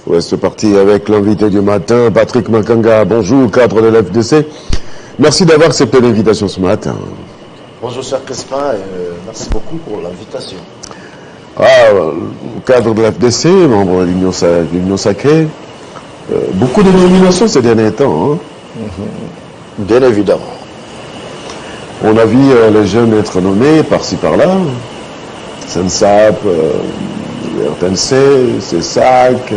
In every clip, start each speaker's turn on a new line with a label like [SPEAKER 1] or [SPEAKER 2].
[SPEAKER 1] Ouais, c'est parti avec l'invité du matin, Patrick Makanga. Bonjour, cadre de l'FDC. Merci d'avoir accepté l'invitation ce matin.
[SPEAKER 2] Bonjour, cher Crespin, et merci beaucoup pour l'invitation.
[SPEAKER 1] Cadre de l'FDC, membre de l'Union Sacrée. Beaucoup de nominations ces derniers temps.
[SPEAKER 2] Bien évidemment.
[SPEAKER 1] On a vu les jeunes être nommés par-ci par-là. SENSAP, RTNC, CESAC.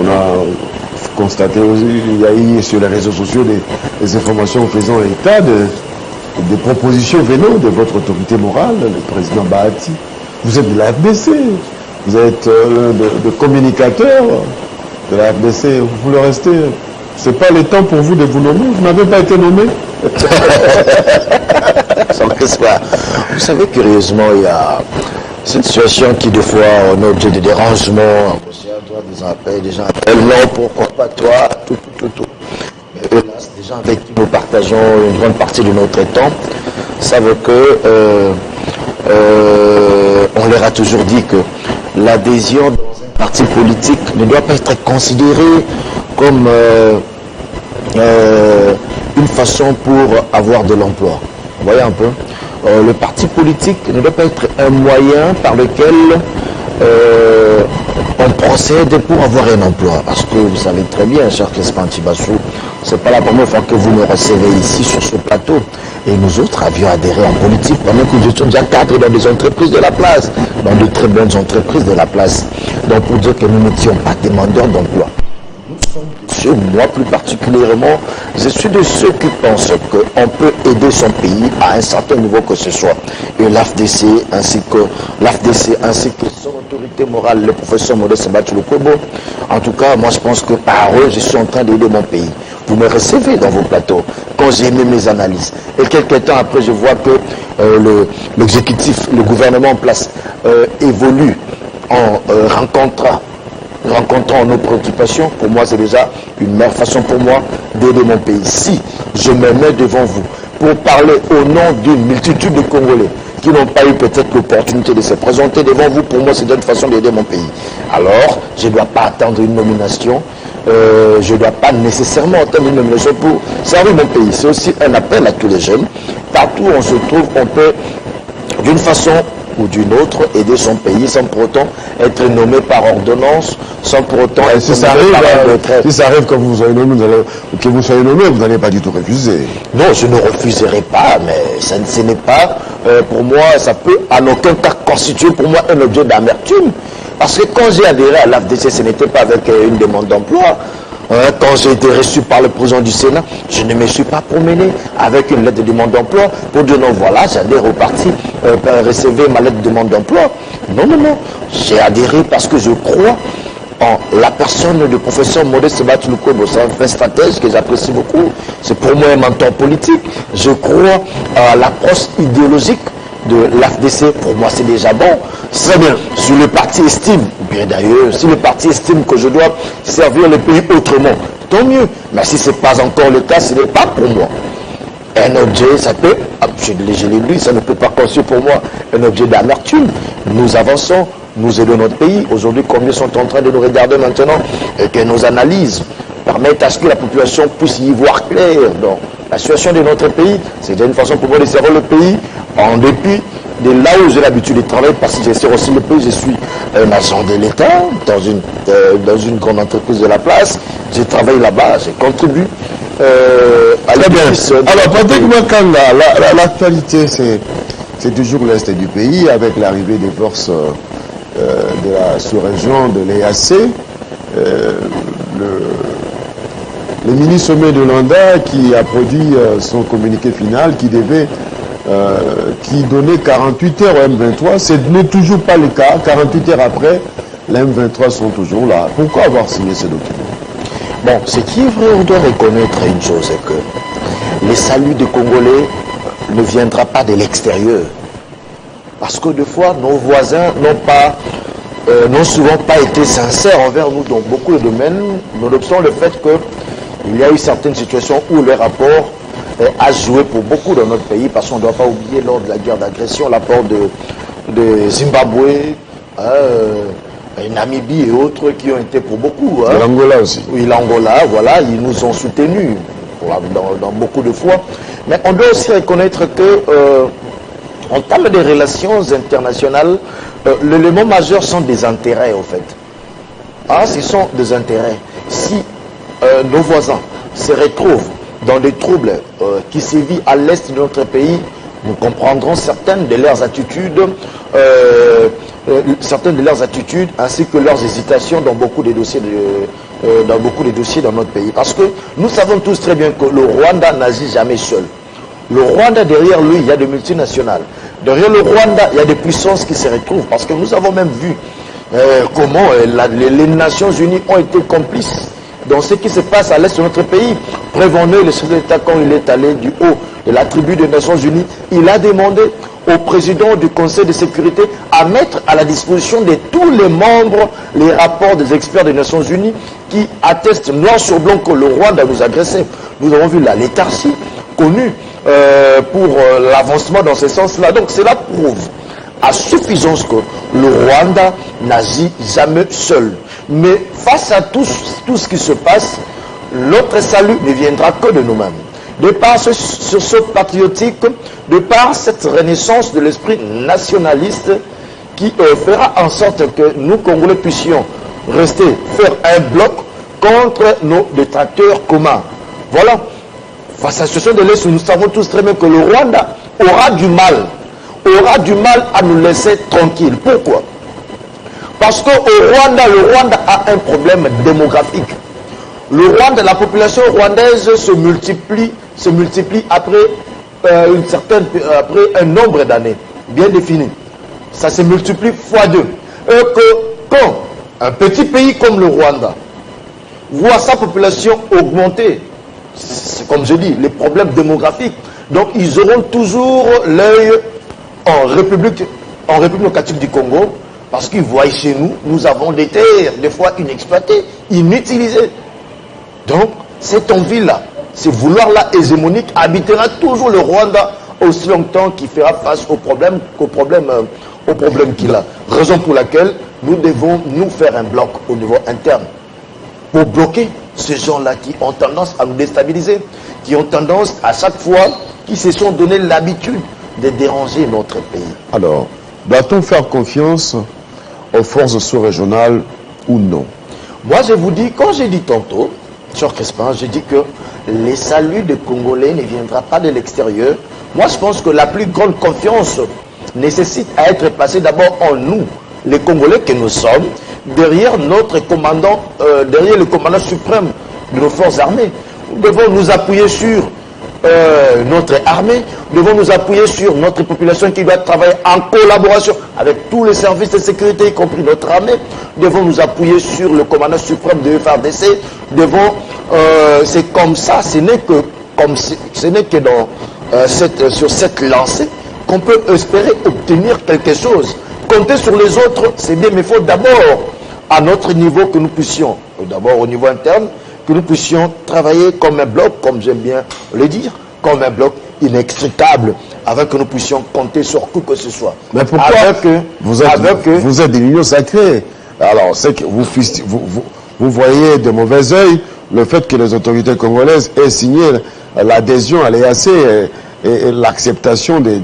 [SPEAKER 1] On a constaté aussi, il y a eu sur les réseaux sociaux des informations faisant état des propositions venant de votre autorité morale, le président Bahati. Vous êtes de la FDC, vous êtes de communicateur de la FDC, vous le restez. C'est pas le temps pour vous de vous nommer, vous n'avez pas été nommé.
[SPEAKER 2] Vous savez, curieusement, il y a cette situation qui, des fois, est objet de dérangement. Des gens appellent, non, pourquoi pas toi, tout. Mais hélas, des gens avec qui nous partageons une grande partie de notre temps savent que on leur a toujours dit que l'adhésion dans un parti politique ne doit pas être considérée comme une façon pour avoir de l'emploi. Vous voyez un peu, le parti politique ne doit pas être un moyen par lequel on procède pour avoir un emploi. Parce que vous savez très bien, cher Crespin Tibassou, c'est pas la première fois que vous me recevez ici sur ce plateau. Et nous autres avions adhéré en politique pendant que nous étions déjà cadres dans des entreprises de la place, dans de très bonnes entreprises de la place. Donc pour dire que nous n'étions pas demandeurs d'emploi. Moi plus particulièrement, je suis de ceux qui pensent qu'on peut aider son pays à un certain niveau que ce soit. Et l'AFDC ainsi que son autorité morale, le professeur Modeste Lukobo, en tout cas, moi je pense que par eux, je suis en train d'aider mon pays. Vous me recevez dans vos plateaux quand j'ai aimé mes analyses. Et quelques temps après, je vois que l'exécutif, le gouvernement en place évolue en rencontrant nos préoccupations. Pour moi, c'est déjà une meilleure façon pour moi d'aider mon pays. Si je me mets devant vous pour parler au nom d'une multitude de Congolais qui n'ont pas eu peut-être l'opportunité de se présenter devant vous, pour moi, c'est une façon d'aider mon pays. Alors, je ne dois pas attendre une nomination. Je ne dois pas nécessairement attendre une nomination pour servir mon pays. C'est aussi un appel à tous les jeunes. Partout où on se trouve, on peut, d'une façon ou d'une autre, aider son pays sans pour autant être nommé par ordonnance, sans pour autant être
[SPEAKER 1] si ça arrive que vous soyez nommé, vous n'allez pas du tout refuser.
[SPEAKER 2] Non, je ne refuserai pas, mais ce n'est pas, pour moi, ça peut en aucun cas constituer pour moi un objet d'amertume. Parce que quand j'ai adhéré à l'AFDC, ce n'était pas avec une demande d'emploi. Quand j'ai été reçu par le président du Sénat, je ne me suis pas promené avec une lettre de demande d'emploi pour dire non, voilà, j'adhère au parti, recevez ma lettre de demande d'emploi. Non. J'ai adhéré parce que je crois en la personne du professeur Modeste Lukobo. C'est un stratège que j'apprécie beaucoup. C'est pour moi un mentor politique. Je crois à l'approche idéologique de l'AFDC. Pour moi, c'est déjà bon. Très bien. Si le parti estime, bien d'ailleurs, si le parti estime que je dois servir le pays autrement, tant mieux. Mais si ce n'est pas encore le cas, ce n'est pas pour moi un objet, ça peut, je l'ai lu, ça ne peut pas constituer pour moi un objet d'amertume. Nous avançons, nous aidons notre pays. Aujourd'hui, combien sont en train de nous regarder maintenant et que nos analyses permettent à ce que la population puisse y voir clair dans la situation de notre pays. C'est une façon pour moi de servir le pays en dépit de là où j'ai l'habitude de travailler, parce que je sers aussi le pays, je suis un agent de l'État dans une grande entreprise de la place. Je travaille là-bas, je contribue à l'édifice.
[SPEAKER 1] Alors, Patrick Makanga, l'actualité, c'est toujours l'Est du pays, avec l'arrivée des forces de la sous-région de l'EAC. Le mini-sommet de Luanda qui a produit son communiqué final qui donnait 48 heures au M23, ce n'est toujours pas le cas. 48 heures après, les M23 sont toujours là. Pourquoi avoir signé ce document?
[SPEAKER 2] Bon, ce qui est vrai, on doit reconnaître une chose, c'est que le salut des Congolais ne viendra pas de l'extérieur. Parce que des fois, nos voisins n'ont souvent pas été sincères envers nous dans beaucoup de domaines, nonobstant le fait qu'il y a eu certaines situations où le rapport a joué pour beaucoup dans notre pays, parce qu'on ne doit pas oublier lors de la guerre d'agression l'apport de Zimbabwe, Namibie et autres qui ont été pour beaucoup.
[SPEAKER 1] Hein. L'Angola aussi.
[SPEAKER 2] Oui, l'Angola, voilà, ils nous ont soutenus dans beaucoup de fois. Mais on doit aussi reconnaître que, en termes de relations internationales, l'élément majeur sont des intérêts, en fait. Ah, ce sont des intérêts. Si nos voisins se retrouvent dans des troubles qui sévissent à l'est de notre pays, nous comprendrons certaines de leurs attitudes, ainsi que leurs hésitations dans beaucoup de dossiers dans notre pays. Parce que nous savons tous très bien que le Rwanda n'agit jamais seul. Le Rwanda, derrière lui, il y a des multinationales. Derrière le Rwanda, il y a des puissances qui se retrouvent. Parce que nous avons même vu comment les Nations Unies ont été complices dans ce qui se passe à l'est de notre pays. Prévenez le chef d'État quand il est allé du haut de la tribu des Nations Unies, il a demandé au président du Conseil de sécurité à mettre à la disposition de tous les membres les rapports des experts des Nations Unies qui attestent noir sur blanc que le Rwanda nous agressait. Nous avons vu la léthargie connue pour l'avancement dans ce sens-là. Donc cela prouve à suffisance que le Rwanda n'agit jamais seul. Mais face à tout ce qui se passe, notre salut ne viendra que de nous-mêmes. De par ce sursaut patriotique, de par cette renaissance de l'esprit nationaliste qui fera en sorte que nous, Congolais, puissions faire un bloc contre nos détracteurs communs. Voilà. Face à la situation de l'Est, nous savons tous très bien que le Rwanda aura du mal à nous laisser tranquilles. Pourquoi? Parce qu'au Rwanda, le Rwanda a un problème démographique. Le Rwanda, la population rwandaise se multiplie après un nombre d'années bien défini. Ça se multiplie fois 2. Et que quand un petit pays comme le Rwanda voit sa population augmenter, c'est comme je dis, les problèmes démographiques, donc ils auront toujours l'œil en République démocratique du Congo, parce qu'ils voient chez nous, nous avons des terres, des fois inexploitées, inutilisées. Donc, cette envie-là, ce vouloir-là hégémonique habitera toujours le Rwanda aussi longtemps qu'il fera face aux problèmes qu'il a. Raison pour laquelle nous devons nous faire un bloc au niveau interne pour bloquer ces gens-là qui ont tendance à nous déstabiliser, qui ont tendance à chaque fois, qui se sont donné l'habitude de déranger notre pays.
[SPEAKER 1] Alors, doit-on faire confiance aux forces sous-régionales ou non?
[SPEAKER 2] Moi, je vous dis, quand j'ai dit tantôt, Cher Crespin, j'ai dit que le salut des Congolais ne viendra pas de l'extérieur. Moi, je pense que la plus grande confiance nécessite à être placée d'abord en nous, les Congolais que nous sommes, derrière notre commandant, derrière le commandant suprême de nos forces armées. Nous devons nous appuyer sur notre armée, nous devons nous appuyer sur notre population qui doit travailler en collaboration avec tous les services de sécurité, y compris notre armée. Nous devons nous appuyer sur le commandant suprême de FARDC. C'est comme ça, ce n'est que sur cette lancée qu'on peut espérer obtenir quelque chose. Compter sur les autres, c'est bien, mais il faut d'abord, à notre niveau, que nous puissions, d'abord au niveau interne, que nous puissions travailler comme un bloc, comme j'aime bien le dire, comme un bloc inextricable, afin que nous puissions compter sur qui que ce soit.
[SPEAKER 1] Mais pourquoi vous êtes des unions sacrées? Alors, c'est que vous voyez de mauvais œil le fait que les autorités congolaises aient signé l'adhésion à l'EAC et l'acceptation de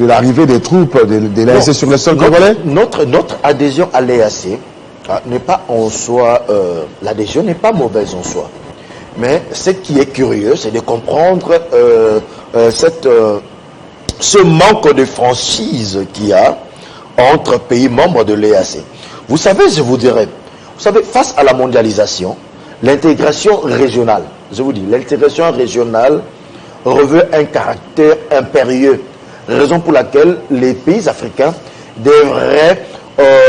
[SPEAKER 1] l'arrivée des troupes de l'EAC sur le sol congolais?
[SPEAKER 2] Notre adhésion à l'EAC n'est pas en soi, l'adhésion n'est pas mauvaise en soi. Mais ce qui est curieux, c'est de comprendre ce manque de franchise qu'il y a entre pays membres de l'EAC. Vous savez, je vous dirais, face à la mondialisation, l'intégration régionale, je vous dis, l'intégration régionale revêt un caractère impérieux. Raison pour laquelle les pays africains devraient,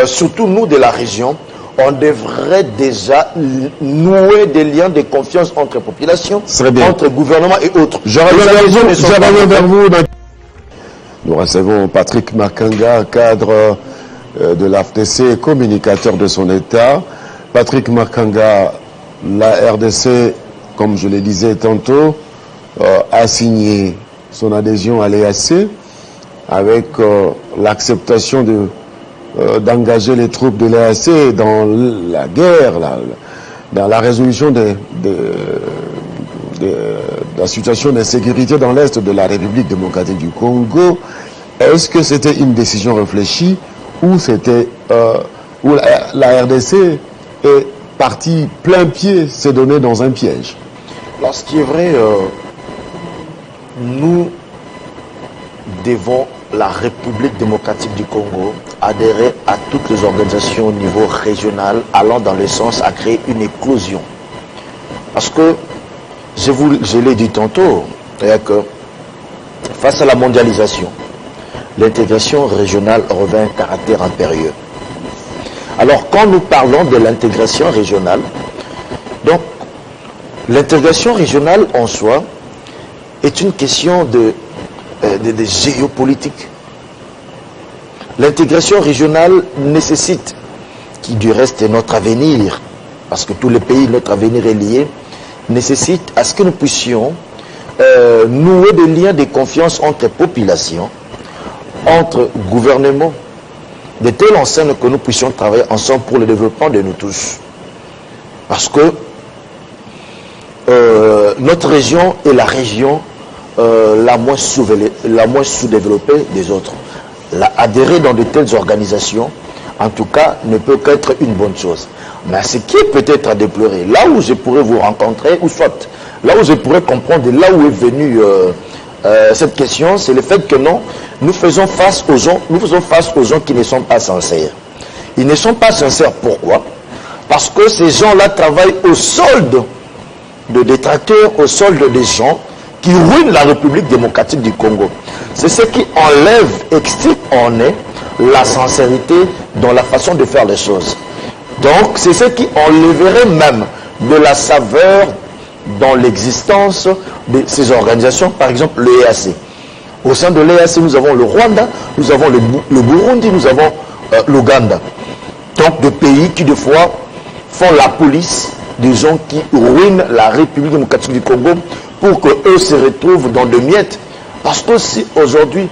[SPEAKER 2] surtout nous de la région, on devrait déjà nouer des liens de confiance entre populations, entre gouvernements et autres.
[SPEAKER 1] Je reviens vers vous. Nous recevons Patrick Makanga, cadre de l'AFDC, communicateur de son État. Patrick Makanga, la RDC, comme je le disais tantôt, a signé son adhésion à l'EAC avec l'acceptation d'engager les troupes de l'EAC dans la guerre, dans la résolution de la situation d'insécurité dans l'Est de la République démocratique du Congo, est-ce que c'était une décision réfléchie ou c'était où la RDC est partie plein pied, s'est donnée dans un piège?
[SPEAKER 2] Alors, ce qui est vrai, nous devons, la République démocratique du Congo, adhérer à toutes les organisations au niveau régional allant dans le sens à créer une éclosion. Parce que, je l'ai dit tantôt, que face à la mondialisation, l'intégration régionale revêt un caractère impérieux. Alors, quand nous parlons de l'intégration régionale, donc, l'intégration régionale en soi est une question de géopolitique. L'intégration régionale nécessite, qui du reste est notre avenir, parce que tous les pays, notre avenir est lié, nécessite à ce que nous puissions nouer des liens de confiance entre populations, entre gouvernements, de telle enseigne que nous puissions travailler ensemble pour le développement de nous tous. Parce que notre région est la région la moins sous-développée des autres. Adhérer dans de telles organisations, en tout cas, ne peut qu'être une bonne chose. Mais ce qui est peut-être à déplorer, là où je pourrais vous rencontrer, ou soit là où je pourrais comprendre, là où est venue cette question, c'est le fait que non, nous faisons face aux gens qui ne sont pas sincères. Ils ne sont pas sincères, pourquoi? Parce que ces gens-là travaillent au solde de détracteurs, au solde des gens qui ruinent la République démocratique du Congo. C'est ce qui enlève, extirpe en est la sincérité dans la façon de faire les choses. Donc, c'est ce qui enlèverait même de la saveur dans l'existence de ces organisations, par exemple l'EAC. Au sein de l'EAC, nous avons le Rwanda, nous avons le Burundi, nous avons l'Ouganda. Donc, des pays qui, des fois, font la police des gens qui ruinent la République démocratique du Congo pour qu'eux se retrouvent dans des miettes. Parce que si aujourd'hui,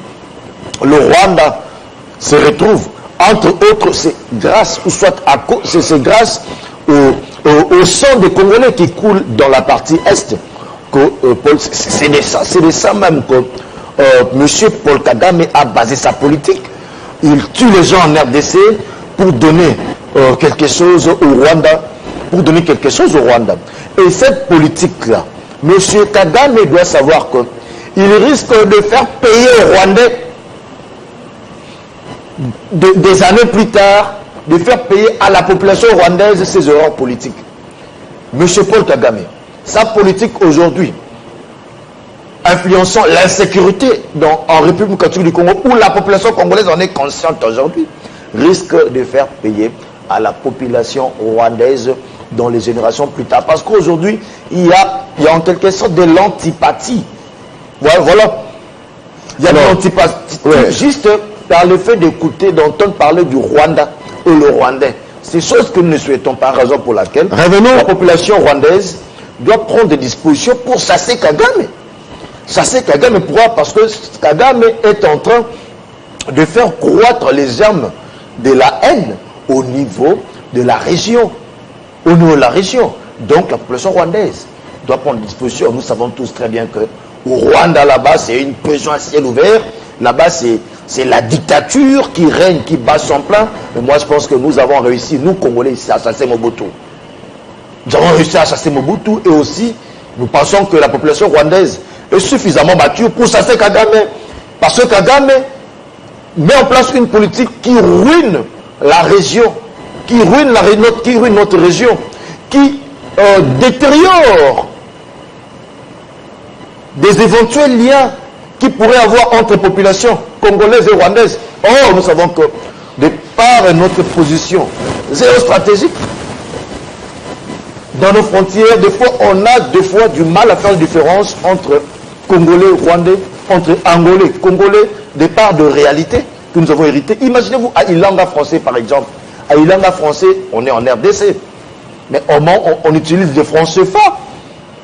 [SPEAKER 2] le Rwanda se retrouve, entre autres, c'est grâce, ou soit à cause, c'est grâce au sang des Congolais qui coule dans la partie Est. C'est de ça même que M. Paul Kagame a basé sa politique. Il tue les gens en RDC pour donner quelque chose au Rwanda. Et cette politique-là, M. Kagame doit savoir qu'il risque de faire payer aux Rwandais des années plus tard, de faire payer à la population rwandaise ses erreurs politiques. M. Paul Kagame, sa politique aujourd'hui, influençant l'insécurité en République démocratique du Congo, où la population congolaise en est consciente aujourd'hui, risque de faire payer à la population rwandaise dans les générations plus tard. Parce qu'aujourd'hui, il y a en quelque sorte de l'antipathie. Voilà. Il y a de l'antipathie. Ouais. Juste par le fait d'écouter, d'entendre parler du Rwanda et le Rwandais. C'est chose que nous ne souhaitons pas, raison pour laquelle la population rwandaise doit prendre des dispositions pour chasser Kagame. Chasser Kagame, pourquoi? Parce que Kagame est en train de faire croître les armes de la haine au niveau de la région. Donc la population rwandaise doit prendre des dispositions. Nous savons tous très bien que au Rwanda, là-bas, c'est une prison à ciel ouvert. Là-bas, c'est la dictature qui règne, qui bat son plein. Mais moi, je pense que nous avons réussi, nous, Congolais, à chasser Mobutu. Nous avons réussi à chasser Mobutu et aussi, nous pensons que la population rwandaise est suffisamment battue pour chasser Kagame. Parce que Kagame met en place une politique qui ruine la région, qui ruine notre région, qui détériore des éventuels liens qui pourraient avoir entre populations congolaises et rwandaises. Or, nous savons que, de par notre position géostratégique, dans nos frontières, des fois, on a du mal à faire la différence entre Congolais et Rwandais, entre Angolais, Congolais, des parts de réalité que nous avons héritées. Imaginez-vous à Ilanga français, par exemple. À Ilanga français, on est en RDC. Mais on utilise des francs CFA.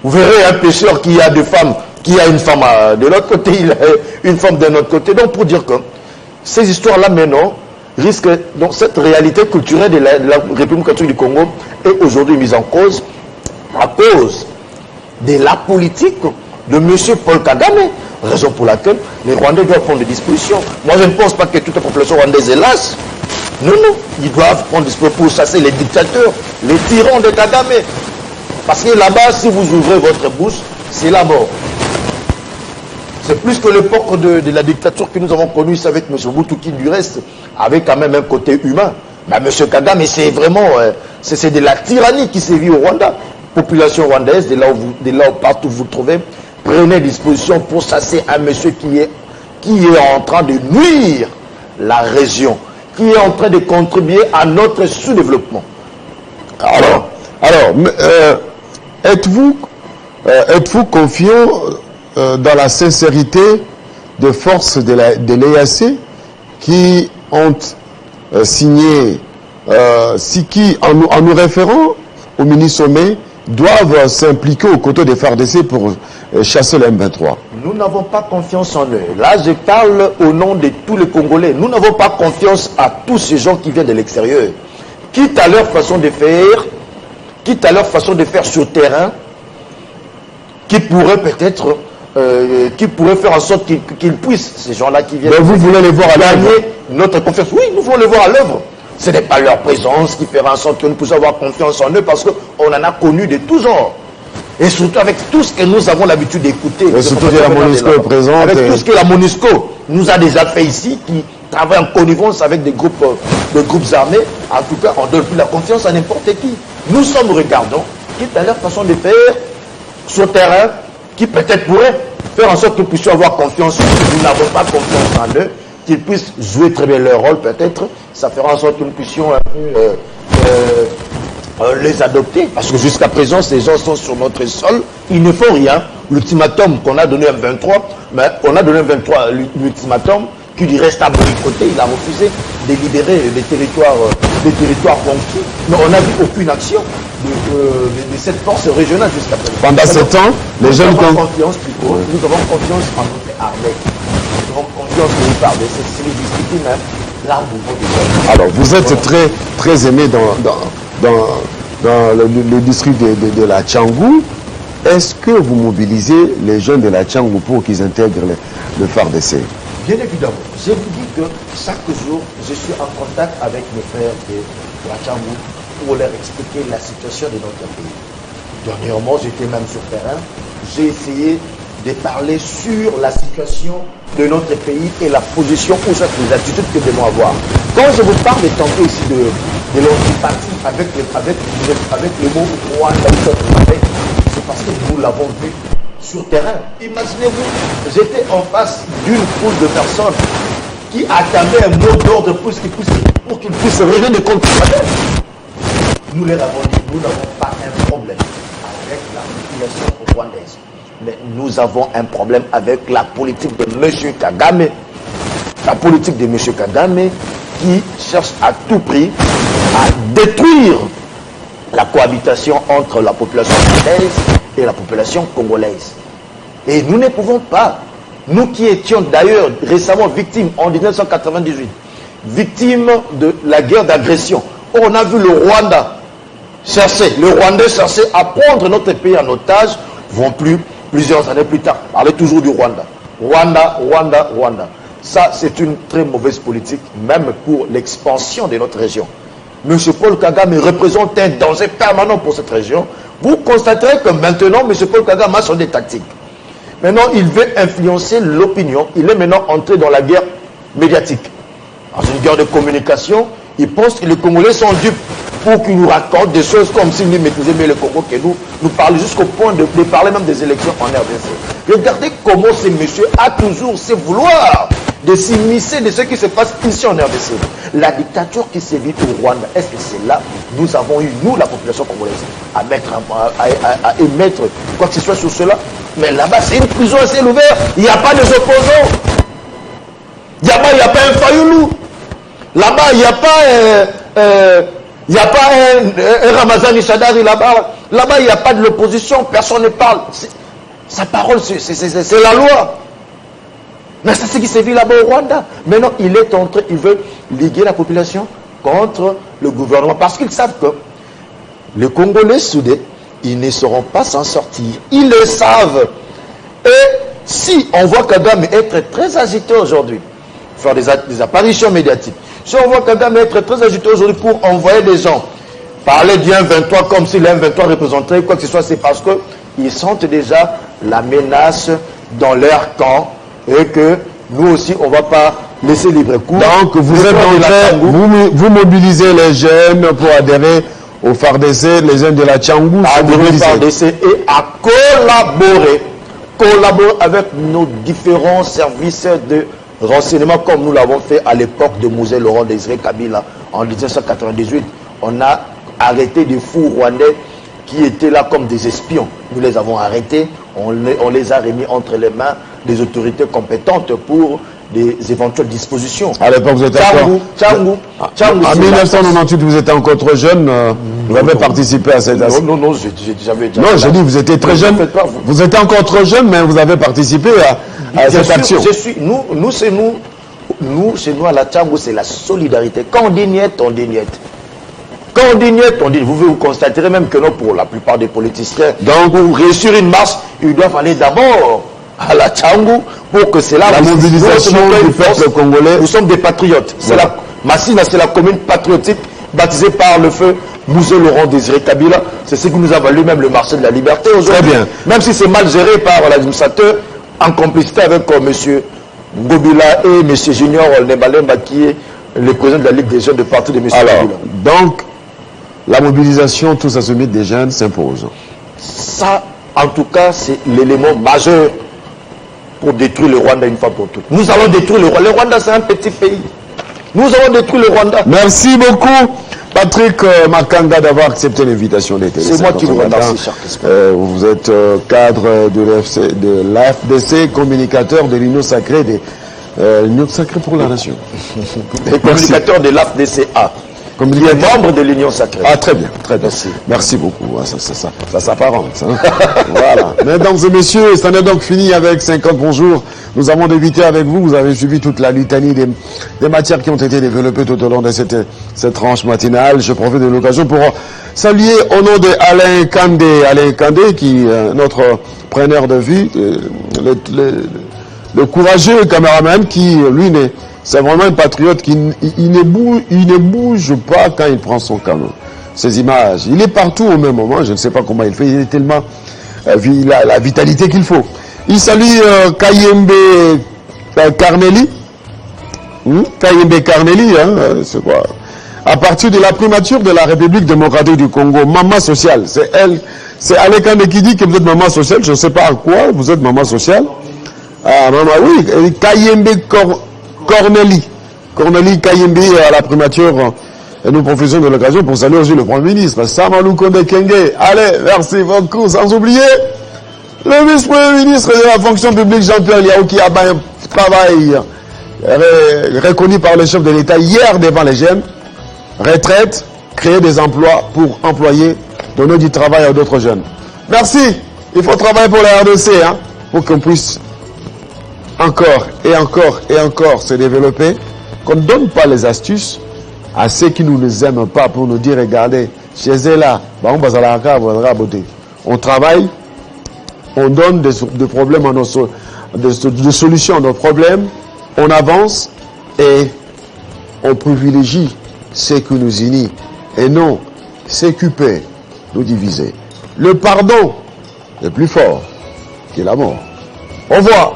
[SPEAKER 2] Vous verrez un pêcheur qui a des femmes, qui a une femme de l'autre côté, il a une femme de l'autre côté. Donc pour dire que ces histoires-là maintenant risque, donc cette réalité culturelle de la République catholique du Congo est aujourd'hui mise en cause à cause de la politique de M. Paul Kagame. Raison pour laquelle les Rwandais doivent prendre des dispositions. Moi, je ne pense pas que toute la population rwandaise est lasse. Non, non. Ils doivent prendre des dispositions pour chasser les dictateurs, les tyrans de Kagame. Parce que là-bas, si vous ouvrez votre bouche, c'est la mort. C'est plus que l'époque de la dictature que nous avons connue avec M. Mobutu, qui du reste avait quand même un côté humain. Mais M. Kagame, c'est vraiment c'est de la tyrannie qui sévit au Rwanda. Population rwandaise, de là où partout vous trouvez, prenez disposition pour chasser un monsieur qui est en train de nuire la région, qui est en train de contribuer à notre sous-développement.
[SPEAKER 1] Alors, êtes-vous confiant dans la sincérité des forces de l'EAC qui ont signé, qui, en nous référant au mini-sommet, doivent s'impliquer aux côtés des FARDC pour chasser le M23?
[SPEAKER 2] Nous n'avons pas confiance en eux. Là, je parle au nom de tous les Congolais. Nous n'avons pas confiance à tous ces gens qui viennent de l'extérieur. Quitte à leur façon de faire, sur terrain, qui pourrait peut-être, qui pourrait faire en sorte qu'ils puissent, ces gens-là qui viennent...
[SPEAKER 1] Mais vous voulez les voir à l'œuvre?
[SPEAKER 2] Notre confiance. Oui, nous voulons les voir à l'œuvre. Ce n'est pas leur présence qui fera en sorte que nous puissions avoir confiance en eux, parce qu'on en a connu de tous genres. Et surtout avec tout ce que nous avons l'habitude d'écouter.
[SPEAKER 1] Et surtout que la MONUSCO est présente.
[SPEAKER 2] Avec tout ce que la MONUSCO nous a déjà fait ici, qui travaille en connivence avec des groupes armés. En tout cas, on ne donne plus la confiance à n'importe qui. Nous sommes regardants, quitte à leur façon de faire sur terrain, qui peut-être pourrait faire en sorte que nous puissions avoir confiance. Nous n'avons pas confiance en eux, qu'ils puissent jouer très bien leur rôle peut-être. Ça fera en sorte que nous puissions les adopter, parce que jusqu'à présent ces gens sont sur notre sol, ils ne font rien. L'ultimatum qu'on a donné à 23, mais on a donné à 23 l'ultimatum qui lui reste à boycotter. Il a refusé de libérer des territoires conquis, mais on n'a vu aucune action de cette force régionale jusqu'à présent.
[SPEAKER 1] Pendant ce temps, les jeunes...
[SPEAKER 2] Nous avons confiance en notre armée. Nous avons confiance que vous parlez, c'est les disciplines, hein. Là,
[SPEAKER 1] alors, vous êtes très aimé dans le district de la Tchangou. Est-ce que vous mobilisez les jeunes de la Tchangou pour qu'ils intègrent le FARDC?
[SPEAKER 2] Bien évidemment. Je vous dis que chaque jour, je suis en contact avec mes frères de la Tchangou pour leur expliquer la situation de notre pays. Dernièrement, j'étais même sur terrain. J'ai essayé de parler sur la situation de notre pays et la position ou les attitudes que nous devons avoir. Quand je vous parle tantôt ici de l'antipathie avec le mot Rwanda, c'est parce que nous l'avons vu sur terrain. Imaginez-vous, j'étais en face d'une foule de personnes qui attendaient un mot d'ordre pour qu'ils puissent régler des comptes. Nous leur avons dit, nous n'avons pas un problème avec la population rwandaise. Mais nous avons un problème avec la politique de M. Kagame. La politique de M. Kagame qui cherche à tout prix à détruire la cohabitation entre la population rwandaise et la population congolaise. Et nous ne pouvons pas, nous qui étions d'ailleurs récemment victimes en 1998, victimes de la guerre d'agression, on a vu le Rwandais chercher à prendre notre pays en otage, plusieurs années plus tard, parler toujours du Rwanda. Rwanda. Ça, c'est une très mauvaise politique, même pour l'expansion de notre région. M. Paul Kagame représente un danger permanent pour cette région. Vous constaterez que maintenant, M. Paul Kagame a changé de tactique. Maintenant, il veut influencer l'opinion. Il est maintenant entré dans la guerre médiatique. Dans une guerre de communication, il pense que les Congolais sont dupes pour qu'ils nous racontent des choses comme s'ils maîtrisaient mieux le Congo que nous parlent jusqu'au point de parler même des élections en RDC. Regardez comment ce monsieur a toujours ce vouloir de s'immiscer de ce qui se passe ici en RDC. La dictature qui sévit au Rwanda, est-ce que c'est là nous avons eu, nous, la population congolaise, à émettre quoi que ce soit sur cela? Mais là-bas, c'est une prison à ciel ouvert. Il n'y a pas de opposants. Là-bas, il n'y a pas un fayoulou. Là-bas, il n'y a pas un Ramazani Chadari là-bas. Là-bas, il n'y a pas de l'opposition. Personne ne parle. Sa parole, c'est la loi. Mais c'est ce qui s'est vu là-bas au Rwanda. Maintenant, il est entré, il veut liguer la population contre le gouvernement. Parce qu'ils savent que les Congolais soudés, ils ne sauront pas s'en sortir. Ils le savent. Et si on voit Kagame être très agité aujourd'hui, faire des apparitions médiatiques, si on voit Kagame être très agité aujourd'hui pour envoyer des gens parler du M23 comme si le M23 représentait quoi que ce soit, c'est parce qu'ils sentent déjà la menace dans leur camp et que nous aussi, on ne va pas laisser libre cours.
[SPEAKER 1] Donc, vous êtes en train, vous mobilisez les jeunes pour adhérer au FARDC, les jeunes de la Tchangou,
[SPEAKER 2] adhérer au FARDC et à collaborer avec nos différents services de renseignement comme nous l'avons fait à l'époque de Mosé Laurent Désiré Kabila en 1998. On a arrêté des fous rwandais qui étaient là comme des espions. Nous les avons arrêtés, on les a remis entre les mains des autorités compétentes pour des éventuelles dispositions.
[SPEAKER 1] À l'époque, vous étiez
[SPEAKER 2] Tchangou.
[SPEAKER 1] En 1998, vous étiez encore trop jeune. Vous avez participé à cette action.
[SPEAKER 2] Non, j'avais déjà...
[SPEAKER 1] Non, j'ai dit, vous étiez très jeune. Vous étiez encore trop jeune, mais vous avez participé à cette action.
[SPEAKER 2] Nous, chez nous, à la Tchangou, c'est la solidarité. Quand on dit niet, on dit niet. Quand on dit niet, on dit... Vous constaterez même que non, pour la plupart des politiciens, donc, pour réussir une marche, ils doivent aller d'abord à la Tchangou pour que c'est là...
[SPEAKER 1] La mobilisation du peuple congolais.
[SPEAKER 2] Nous sommes des patriotes. Voilà. Massina, c'est la commune patriotique baptisée par le feu Moussé Laurent Désiré Kabila. C'est ce qui nous a valu même le marché de la liberté aujourd'hui.
[SPEAKER 1] Très bien.
[SPEAKER 2] Même si c'est mal géré par l'administrateur, en complicité avec M. Ngobila et M. Junior Nembalemba, qui est le président de la Ligue des jeunes de parti de M.
[SPEAKER 1] Alors,
[SPEAKER 2] Ngobila.
[SPEAKER 1] donc, la mobilisation, tous azimuts des jeunes s'impose.
[SPEAKER 2] Ça, en tout cas, c'est l'élément majeur pour détruire le Rwanda une fois pour toutes. Nous allons détruire le Rwanda. Le Rwanda, c'est un petit pays. Nous allons détruire le Rwanda.
[SPEAKER 1] Merci beaucoup, Patrick Makanga, d'avoir accepté l'invitation des télé.
[SPEAKER 2] C'est moi qui vous remercie, cher Christophe.
[SPEAKER 1] Vous êtes cadre de l'AFDC, communicateur de l'Union sacrée, l'Union sacrée pour la nation.
[SPEAKER 2] Et communicateur de l'AFDCA. Qui est membre de l'Union sacrée.
[SPEAKER 1] Ah, très bien, très bien. Merci beaucoup. Ah, ça s'apparente. Hein. Voilà. Mesdames et messieurs, ça n'est donc fini avec 50 bonjours. Nous avons débuté avec vous. Vous avez suivi toute la litanie des matières qui ont été développées tout au long de cette tranche matinale. Je profite de l'occasion pour saluer au nom de Alain Kandé, qui est notre preneur de vue, le courageux caméraman qui, lui, c'est vraiment un patriote qui il ne bouge pas quand il prend son canon. Ces images, il est partout au même moment, je ne sais pas comment il fait, il est tellement il a la vitalité qu'il faut. Il salue Kayembe Karneli. Kayembe Karneli, c'est quoi? À partir de la primature de la République démocratique du Congo, maman sociale, c'est elle, c'est Alekande qui dit que vous êtes maman sociale, je ne sais pas à quoi vous êtes maman sociale. Ah, maman, oui, Kayembe Cornélie Kayembe à la primature, et nous profitons de l'occasion pour saluer aussi le Premier ministre, Samalou Konde Kenge. Allez, merci beaucoup, sans oublier le vice-premier ministre de la fonction publique, Jean-Pierre Liao, qui a un travail reconnu par le chef de l'État hier devant les jeunes. Retraite, créer des emplois pour employer, donner du travail à d'autres jeunes. Merci, il faut travailler pour la RDC, pour qu'on puisse encore et encore et encore se développer, qu'on ne donne pas les astuces à ceux qui ne nous aiment pas pour nous dire, regardez, chez eux là, on travaille, on donne des problèmes à des solutions à nos problèmes, on avance et on privilégie ce qui nous unit et non ce qui peut nous diviser. Le pardon est plus fort que la mort. Au revoir.